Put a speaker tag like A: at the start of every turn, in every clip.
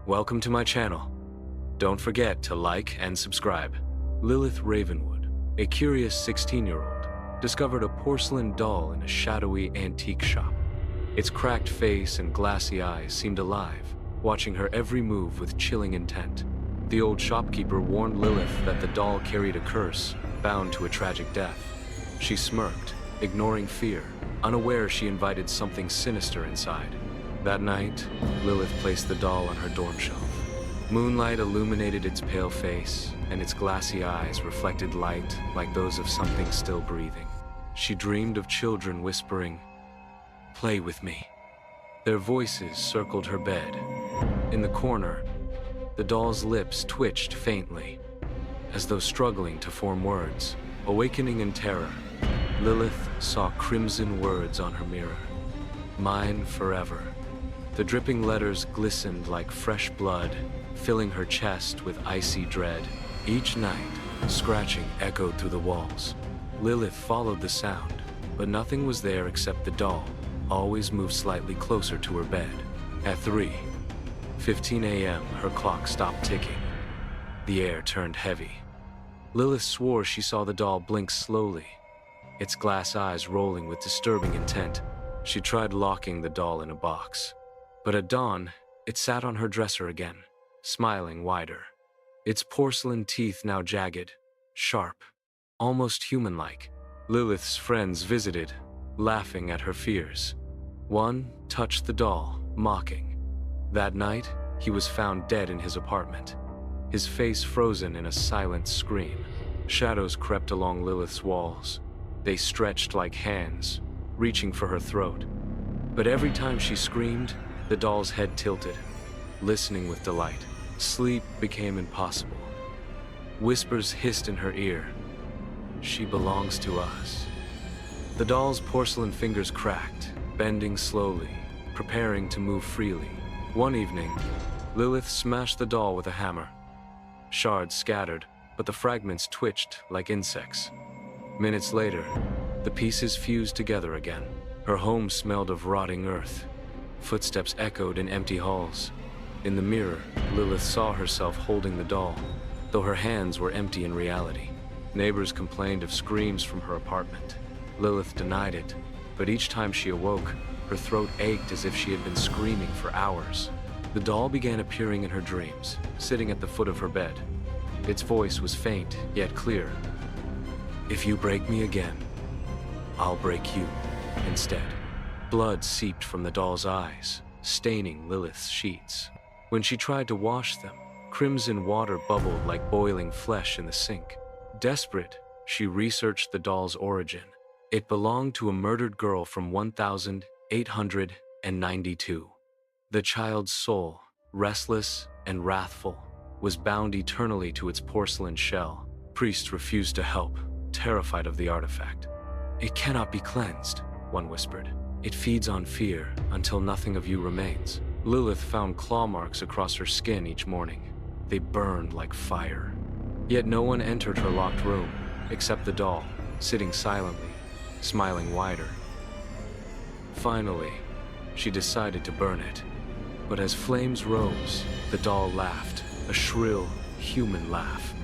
A: Welcome to my channel. Don't forget to like and subscribe. Lilith Ravenwood, a curious 16-year-old, discovered a porcelain doll in a shadowy antique shop. Its cracked face and glassy eyes seemed alive, watching her every move with chilling intent. The old shopkeeper warned Lilith that the doll carried a curse, bound to a tragic death. She smirked, ignoring fear, unaware she invited something sinister inside. That night, Lilith placed the doll on her dorm shelf. Moonlight illuminated its pale face, and its glassy eyes reflected light like those of something still breathing. She dreamed of children whispering, "Play with me." Their voices circled her bed. In the corner, the doll's lips twitched faintly, as though struggling to form words. Awakening in terror, Lilith saw crimson words on her mirror. "Mine forever." The dripping letters glistened like fresh blood, filling her chest with icy dread. Each night, scratching echoed through the walls. Lilith followed the sound, but nothing was there except the doll, always moved slightly closer to her bed. At 3:15 a.m., her clock stopped ticking. The air turned heavy. Lilith swore she saw the doll blink slowly, its glass eyes rolling with disturbing intent. She tried locking the doll in a box. But at dawn, it sat on her dresser again, smiling wider. Its porcelain teeth now jagged, sharp, almost human-like. Lilith's friends visited, laughing at her fears. One touched the doll, mocking. That night, he was found dead in his apartment, his face frozen in a silent scream. Shadows crept along Lilith's walls. They stretched like hands, reaching for her throat. But every time she screamed, the doll's head tilted, listening with delight. Sleep became impossible. Whispers hissed in her ear. "She belongs to us." The doll's porcelain fingers cracked, bending slowly, preparing to move freely. One evening, Lilith smashed the doll with a hammer. Shards scattered, but the fragments twitched like insects. Minutes later, the pieces fused together again. Her home smelled of rotting earth. Footsteps echoed in empty halls. In the mirror, Lilith saw herself holding the doll, though her hands were empty in reality. Neighbors complained of screams from her apartment. Lilith denied it, but each time she awoke, her throat ached as if she had been screaming for hours. The doll began appearing in her dreams, sitting at the foot of her bed. Its voice was faint, yet clear. "If you break me again, I'll break you instead." Blood seeped from the doll's eyes, staining Lilith's sheets. When she tried to wash them, crimson water bubbled like boiling flesh in the sink. Desperate, she researched the doll's origin. It belonged to a murdered girl from 1892. The child's soul, restless and wrathful, was bound eternally to its porcelain shell. Priests refused to help, terrified of the artifact. "It cannot be cleansed," one whispered. "It feeds on fear until nothing of you remains." Lilith found claw marks across her skin each morning. They burned like fire. Yet no one entered her locked room, except the doll, sitting silently, smiling wider. Finally, she decided to burn it. But as flames rose, the doll laughed, a shrill, human laugh.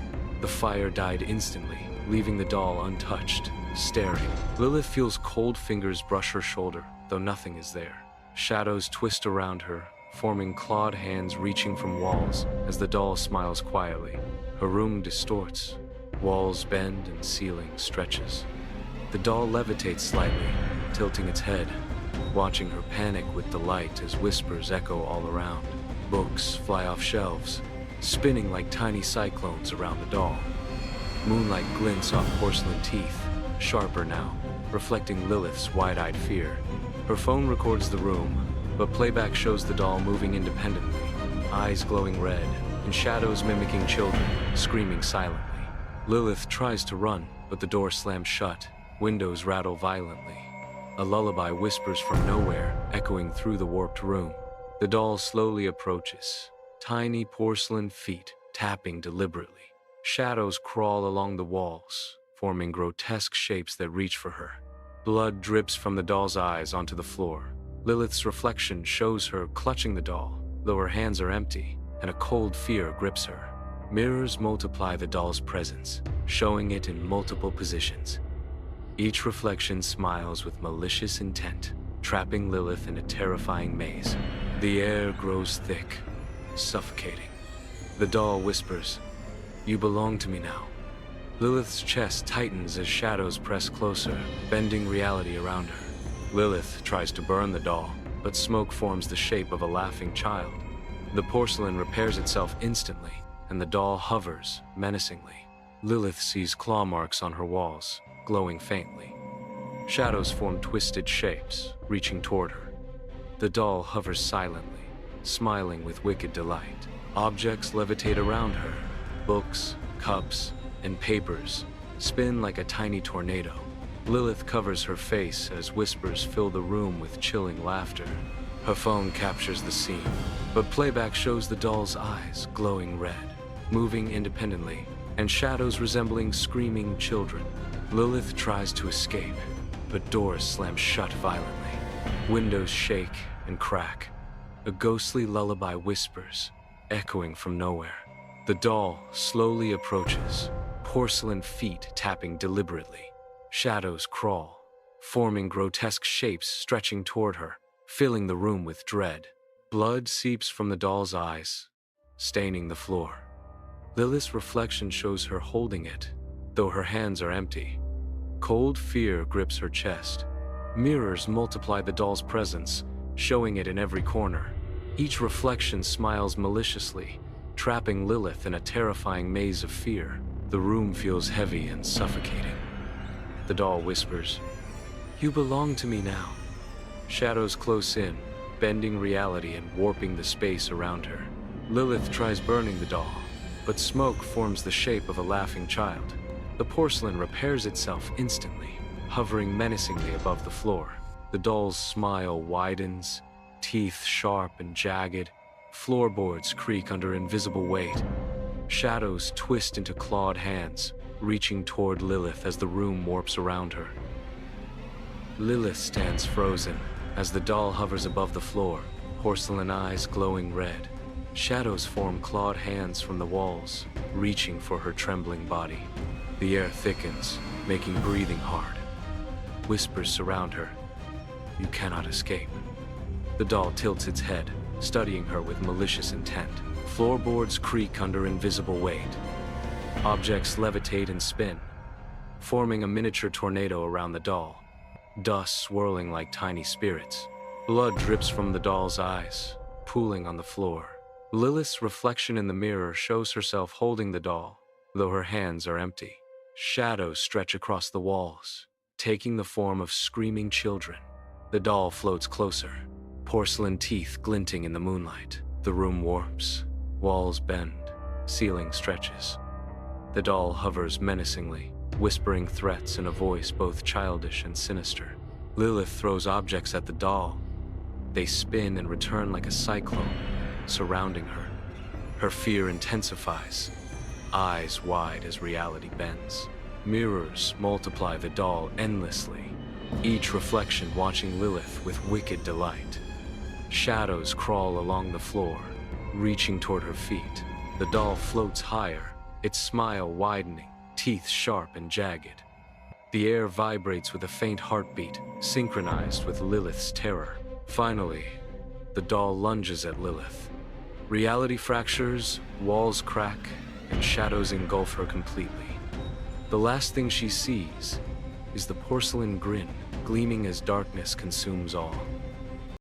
A: The fire died instantly, leaving the doll untouched, staring. Lilith feels cold fingers brush her shoulder, though nothing is there. Shadows twist around her, forming clawed hands reaching from walls as the doll smiles quietly. Her room distorts. Walls bend and ceiling stretches. The doll levitates slightly, tilting its head, watching her panic with delight as whispers echo all around. Books fly off shelves, spinning like tiny cyclones around the doll. Moonlight glints off porcelain teeth, sharper now, reflecting Lilith's wide-eyed fear. Her phone records the room, but playback shows the doll moving independently, eyes glowing red, and shadows mimicking children, screaming silently. Lilith tries to run, but the door slams shut, windows rattle violently. A lullaby whispers from nowhere, echoing through the warped room. The doll slowly approaches, tiny porcelain feet tapping deliberately. Shadows crawl along the walls, forming grotesque shapes that reach for her. Blood drips from the doll's eyes onto the floor. Lilith's reflection shows her clutching the doll, though her hands are empty, and a cold fear grips her. Mirrors multiply the doll's presence, showing it in multiple positions. Each reflection smiles with malicious intent, trapping Lilith in a terrifying maze. The air grows thick, suffocating. The doll whispers, "You belong to me now." Lilith's chest tightens as shadows press closer, bending reality around her. Lilith tries to burn the doll, but smoke forms the shape of a laughing child. The porcelain repairs itself instantly, and the doll hovers menacingly. Lilith sees claw marks on her walls, glowing faintly. Shadows form twisted shapes, reaching toward her. The doll hovers silently, smiling with wicked delight. Objects levitate around her. Books, cups, and papers spin like a tiny tornado. Lilith covers her face as whispers fill the room with chilling laughter. Her phone captures the scene, but playback shows the doll's eyes glowing red, moving independently, and shadows resembling screaming children. Lilith tries to escape, but doors slam shut violently. Windows shake and crack. A ghostly lullaby whispers, echoing from nowhere. The doll slowly approaches, porcelain feet tapping deliberately. Shadows crawl, forming grotesque shapes stretching toward her, filling the room with dread. Blood seeps from the doll's eyes, staining the floor. Lilith's reflection shows her holding it, though her hands are empty. Cold fear grips her chest. Mirrors multiply the doll's presence, showing it in every corner. Each reflection smiles maliciously, trapping Lilith in a terrifying maze of fear. The room feels heavy and suffocating. The doll whispers, "You belong to me now." Shadows close in, bending reality and warping the space around her. Lilith tries burning the doll, but smoke forms the shape of a laughing child. The porcelain repairs itself instantly, hovering menacingly above the floor. The doll's smile widens, teeth sharp and jagged. Floorboards creak under invisible weight. Shadows twist into clawed hands, reaching toward Lilith as the room warps around her. Lilith stands frozen as the doll hovers above the floor, porcelain eyes glowing red. Shadows form clawed hands from the walls, reaching for her trembling body. The air thickens, making breathing hard. Whispers surround her. "You cannot escape." The doll tilts its head, studying her with malicious intent. Floorboards creak under invisible weight. Objects levitate and spin, forming a miniature tornado around the doll, dust swirling like tiny spirits. Blood drips from the doll's eyes, pooling on the floor. Lilith's reflection in the mirror shows herself holding the doll, though her hands are empty. Shadows stretch across the walls, taking the form of screaming children. The doll floats closer, porcelain teeth glinting in the moonlight. The room warps, walls bend, ceiling stretches. The doll hovers menacingly, whispering threats in a voice both childish and sinister. Lilith throws objects at the doll. They spin and return like a cyclone, surrounding her. Her fear intensifies, eyes wide as reality bends. Mirrors multiply the doll endlessly, each reflection watching Lilith with wicked delight. Shadows crawl along the floor, reaching toward her feet. The doll floats higher, its smile widening, teeth sharp and jagged. The air vibrates with a faint heartbeat, synchronized with Lilith's terror. Finally, the doll lunges at Lilith. Reality fractures, walls crack, and shadows engulf her completely. The last thing she sees is the porcelain grin, gleaming as darkness consumes all.